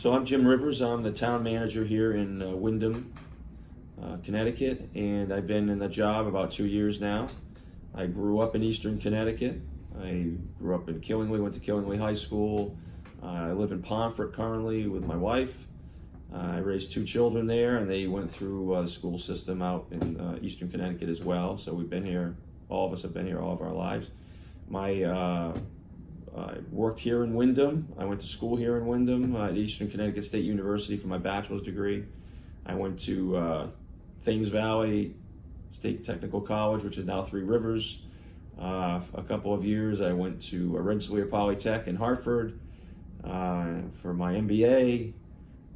So I'm Jim Rivers. I'm the town manager here in Windham, Connecticut, and I've been in the job about 2 years now. I grew up in Eastern Connecticut. I grew up in Killingly, went to Killingly High School. I live in Pomfret currently with my wife. I raised 2 children there, and they went through the school system out in Eastern Connecticut as well. So we've been here, all of us have been here all of our lives. I worked here in Windham. I went to school here in Windham at Eastern Connecticut State University for my bachelor's degree. I went to Thames Valley State Technical College, which is now Three Rivers. A couple of years I went to Rensselaer Polytech in Hartford for my MBA,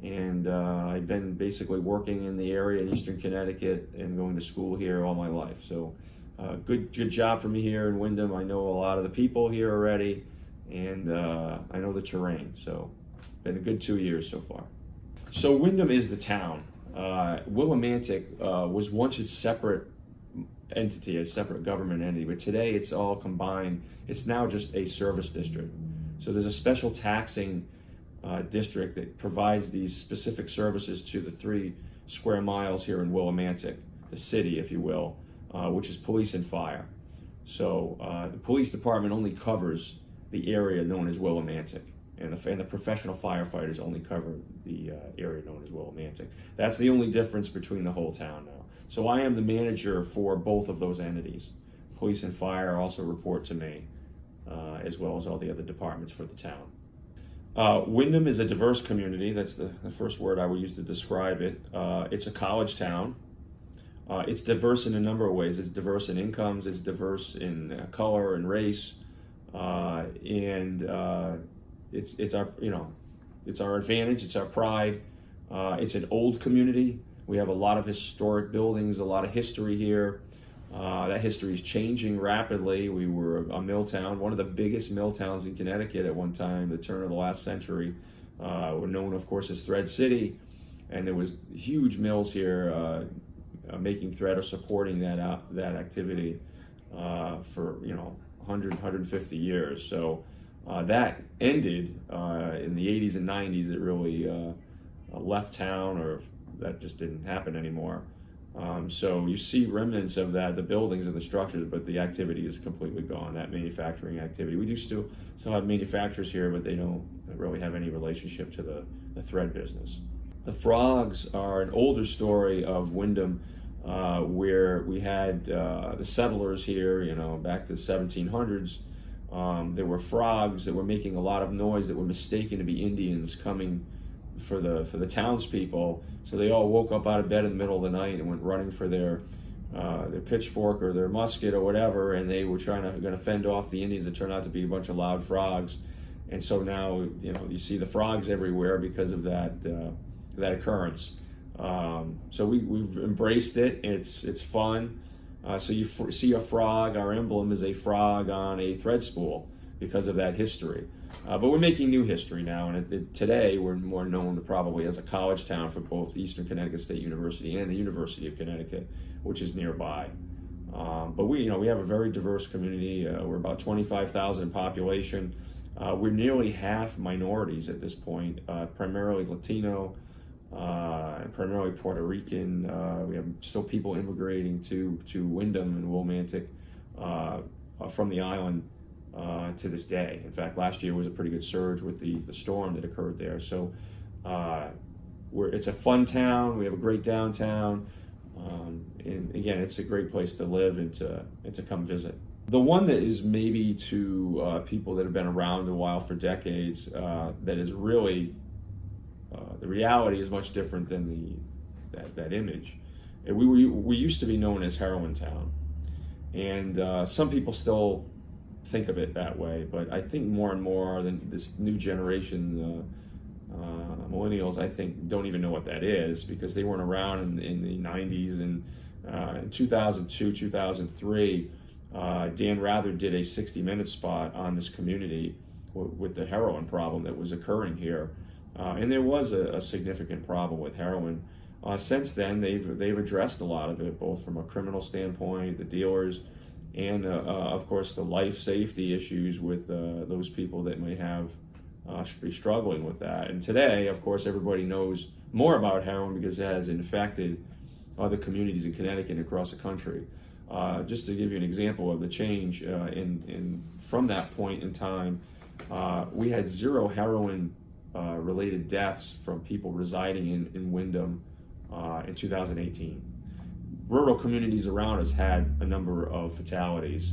and I've been basically working in the area in Eastern Connecticut and going to school here all my life. So good job for me here in Windham. I know a lot of the people here already, and I know the terrain. So been a good 2 years so far. So Windham is the town. Willimantic was once a separate entity, a separate government entity, but today it's all combined. It's now just a service district. So there's a special taxing district that provides these specific services to the 3 square miles here in Willimantic, the city, if you will, which is police and fire. So the police department only covers the area known as Willimantic, and the professional firefighters only cover the area known as Willimantic. That's the only difference between the whole town now. So I am the manager for both of those entities. Police and fire also report to me, as well as all the other departments for the town. Windham is a diverse community. That's the first word I would use to describe it. It's a college town. It's diverse in a number of ways. It's diverse in incomes. It's diverse in color and race. It's our, it's our advantage. It's our pride. It's an old community. We have a lot of historic buildings, a lot of history here. That history is changing rapidly. We were a mill town, one of the biggest mill towns in Connecticut at one time, the turn of the last century. We're known, of course, as Thread City, and there was huge mills here making thread or supporting that activity for 100, 150 years. So that ended in the 80s and 90s. It really left town, or that just didn't happen anymore. So you see remnants of that, the buildings and the structures, but the activity is completely gone, that manufacturing activity. We do still have manufacturers here, but they don't really have any relationship to the thread business. The frogs are an older story of Windham, where we had the settlers here, back to the 1700s. There were frogs that were making a lot of noise that were mistaken to be Indians coming for the townspeople. So they all woke up out of bed in the middle of the night and went running for their pitchfork or their musket or whatever, and they were going to fend off the Indians. It turned out to be a bunch of loud frogs, and so now you see the frogs everywhere because of that occurrence. So we've embraced it. It's fun. So you see a frog. Our emblem is a frog on a thread spool because of that history. But we're making new history now, and today we're more known probably as a college town for both Eastern Connecticut State University and the University of Connecticut, which is nearby. But we have a very diverse community. We're about 25,000 in population. We're nearly half minorities at this point, primarily Latino, and primarily Puerto Rican. We have still people immigrating to Windham and Willimantic from the island to this day. In fact, last year was a pretty good surge with the storm that occurred there. So it's a fun town. We have a great downtown, and again, it's a great place to live and to come visit. The one that is maybe to people that have been around a while for decades, that is really the reality is much different than that image. And we used to be known as Heroin Town, and some people still think of it that way, but I think more and more this new generation, millennials, I think don't even know what that is, because they weren't around in the 90s. And in 2002, 2003, Dan Rather did a 60-minute spot on this community with the heroin problem that was occurring here. And there was a significant problem with heroin. Since then, they've addressed a lot of it, both from a criminal standpoint, the dealers, and of course the life safety issues with those people that may have should be struggling with that. And today, of course, everybody knows more about heroin because it has infected other communities in Connecticut and across the country. Just to give you an example of the change from that point in time, we had 0 heroin related deaths from people residing in Windham in 2018. Rural communities around us had a number of fatalities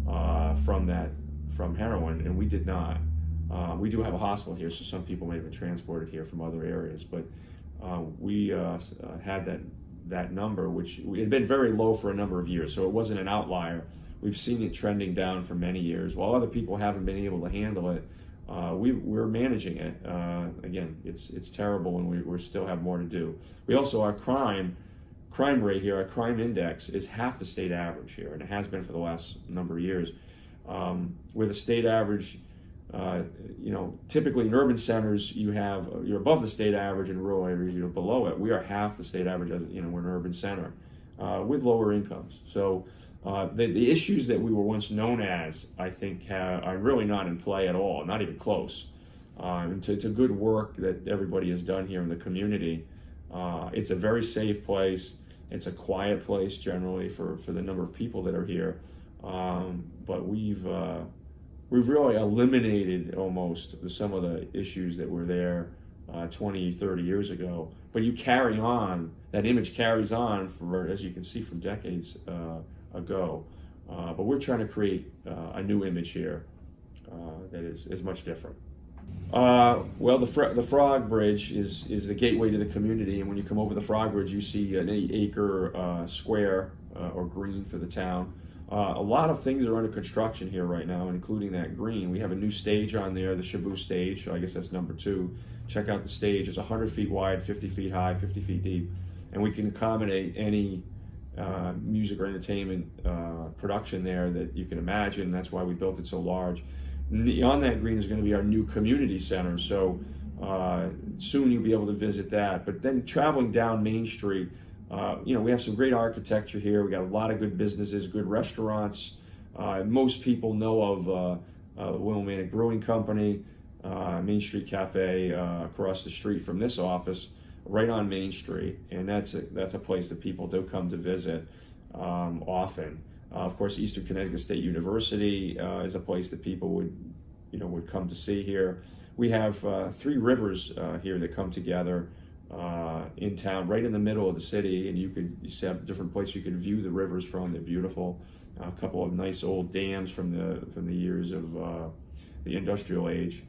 from heroin, and we did not. We do have a hospital here, so some people may have been transported here from other areas, but we had that number, which it had been very low for a number of years, so it wasn't an outlier. We've seen it trending down for many years. While other people haven't been able to handle it, we're managing it. Again, it's terrible, and we still have more to do. We also, our crime rate here, our crime index is half the state average here, and it has been for the last number of years. Where the state average, typically in urban centers, you're above the state average. In rural areas, you're below it. We are half the state average, as we're an urban center with lower incomes. So the issues that we were once known as, I think, are really not in play at all, not even close. To good work that everybody has done here in the community. It's a very safe place. It's a quiet place generally for the number of people that are here. But we've really eliminated almost some of the issues that were there 20, 30 years ago. But you carry on, that image carries on for, as you can see, from decades ago. But we're trying to create a new image here that is much different. Well, the Frog Bridge is the gateway to the community, and when you come over the Frog Bridge, you see an 8-acre square or green for the town. A lot of things are under construction here right now, including that green. We have a new stage on there, the Shabu stage, so I guess that's number 2. Check out the stage. It's 100 feet wide, 50 feet high, 50 feet deep, and we can accommodate any music or entertainment production there that you can imagine. That's why we built it so large. On that green is going to be our new community center, so soon you'll be able to visit that. But then traveling down Main Street, we have some great architecture here. We got a lot of good businesses, good restaurants. Most people know of Willimantic Brewing Company, Main Street Cafe across the street from this office, right on Main Street, and that's a place that people do come to visit often. Of course, Eastern Connecticut State University is a place that people would come to see here. We have 3 rivers here that come together in town, right in the middle of the city, and you have different places you can view the rivers from. They're beautiful. A couple of nice old dams from the years of the industrial age.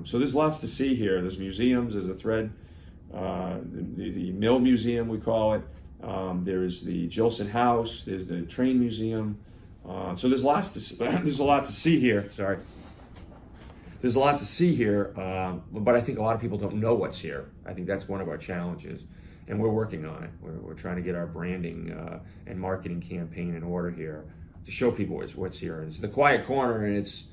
So there's lots to see here. There's museums. There's a thread, the Mill Museum we call it. There's the Jilson House. There's the Train Museum. So there's a lot to see here. Sorry. There's a lot to see here, but I think a lot of people don't know what's here. I think that's one of our challenges, and we're working on it. We're trying to get our branding and marketing campaign in order here to show people what's here. And it's the quiet corner, and it's,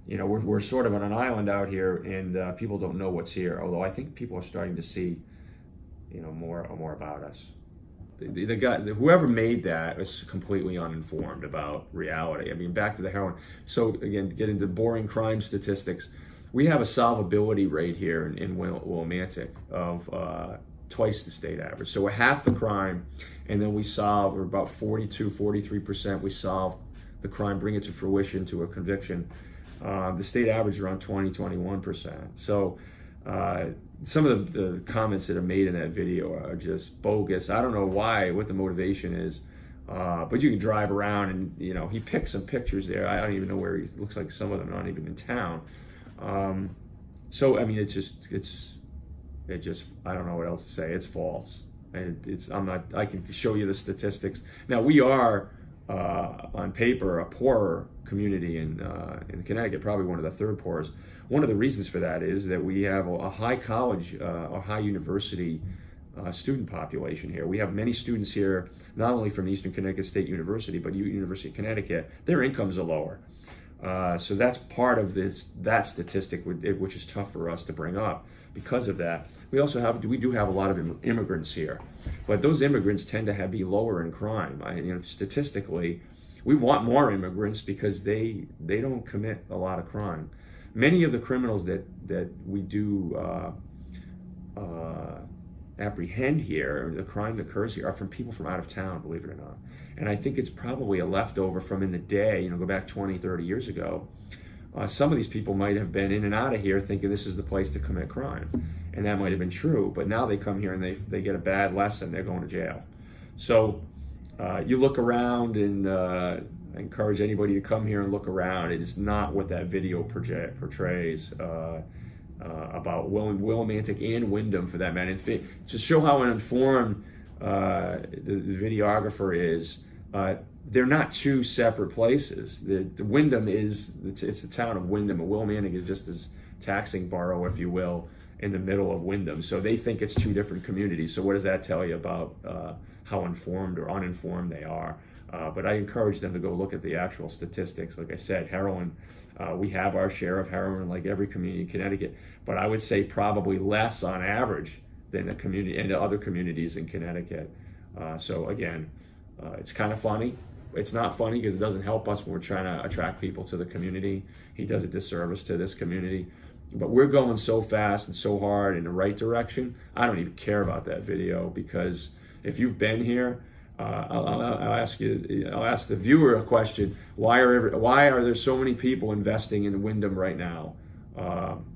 we're sort of on an island out here, and people don't know what's here. Although I think people are starting to see, more about us. The guy, whoever made that, was completely uninformed about reality. I mean, back to the heroin. So again, to get into boring crime statistics, we have a solvability rate here in Willimantic of twice the state average. So we're half the crime, and then we solve, we're about 43%, we solve the crime, bring it to fruition, to a conviction. The state average is around 21%. So some of the comments that are made in that video are just bogus. I don't know what the motivation is, but you can drive around and, he picked some pictures there. I don't even know where he looks like some of them are not even in town. So, I mean, it just, I don't know what else to say. It's false. I can show you the statistics. Now, we are, on paper, a poorer community in Connecticut, probably one of the third poorest. One of the reasons for that is that we have a high college or high university student population here. We have many students here, not only from Eastern Connecticut State University, but University of Connecticut. Their incomes are lower. So that's part of that statistic, which is tough for us to bring up because of that. We do have a lot of immigrants here, but those immigrants tend to be lower in crime. Statistically, we want more immigrants because they don't commit a lot of crime. Many of the criminals that we do apprehend here, the crime that occurs here, are from people from out of town, believe it or not. And I think it's probably a leftover from in the day, go back 20, 30 years ago. Some of these people might have been in and out of here thinking this is the place to commit crime. And that might have been true, but now they come here and they get a bad lesson, they're going to jail. So you look around, and I encourage anybody to come here and look around. It is not what that video portrays about Willimantic and Windham, for that matter. And to show how uninformed the videographer is, they're not two separate places. The Windham it's the town of Windham, and Willimantic is just this taxing borough, if you will, in the middle of Windham. So they think it's two different communities. So what does that tell you about how informed or uninformed they are? But I encourage them to go look at the actual statistics. Like I said, heroin, we have our share of heroin like every community in Connecticut, but I would say probably less on average than a community and other communities in Connecticut. So again, it's kind of funny. It's not funny because it doesn't help us when we're trying to attract people to the community. He does a disservice to this community. But we're going so fast and so hard in the right direction. I don't even care about that video, because if you've been here, I'll ask the viewer a question. Why are there so many people investing in Windham right now?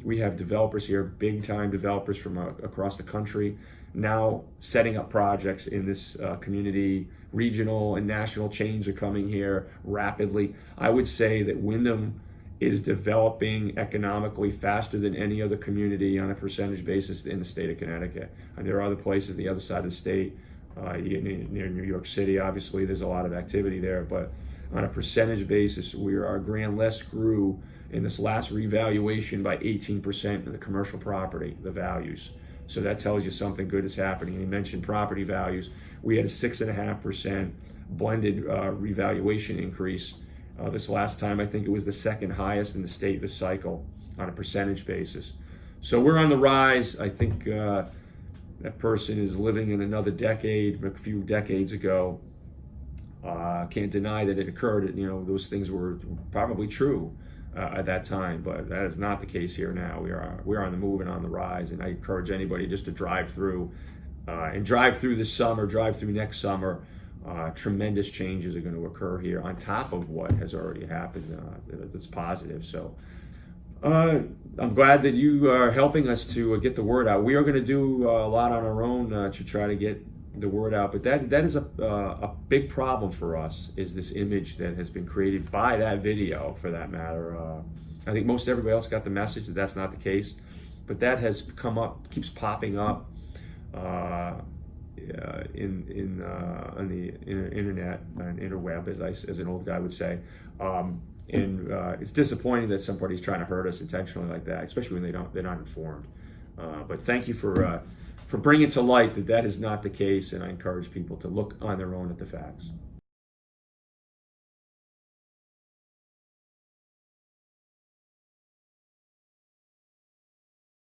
We have developers here, big time developers from across the country, now setting up projects in this community. Regional and national chains are coming here rapidly. I would say that Windham is developing economically faster than any other community on a percentage basis in the state of Connecticut. And there are other places on the other side of the state, near New York City, obviously there's a lot of activity there, but on a percentage basis, our grand list grew in this last revaluation by 18% in the commercial property, the values. So that tells you something good is happening. And you mentioned property values. We had a 6.5% blended revaluation increase. This last time, I think it was the second highest in the state this cycle on a percentage basis. So we're on the rise. I think that person is living in another decade, a few decades ago. Can't deny that it occurred. Those things were probably true at that time, but that is not the case here now. We are on the move and on the rise, and I encourage anybody just to drive through this summer, drive through next summer. Tremendous changes are going to occur here on top of what has already happened. That's positive. So I'm glad that you are helping us to get the word out. We are going to do a lot on our own to try to get the word out, but that is a big problem for us, is this image that has been created by that video, for that matter. I think most everybody else got the message that that's not the case, but that has come up, keeps popping up on the internet and interweb, as an old guy would say. And it's disappointing that somebody's trying to hurt us intentionally like that, especially when they're not informed. But thank you for bringing to light that is not the case, and I encourage people to look on their own at the facts.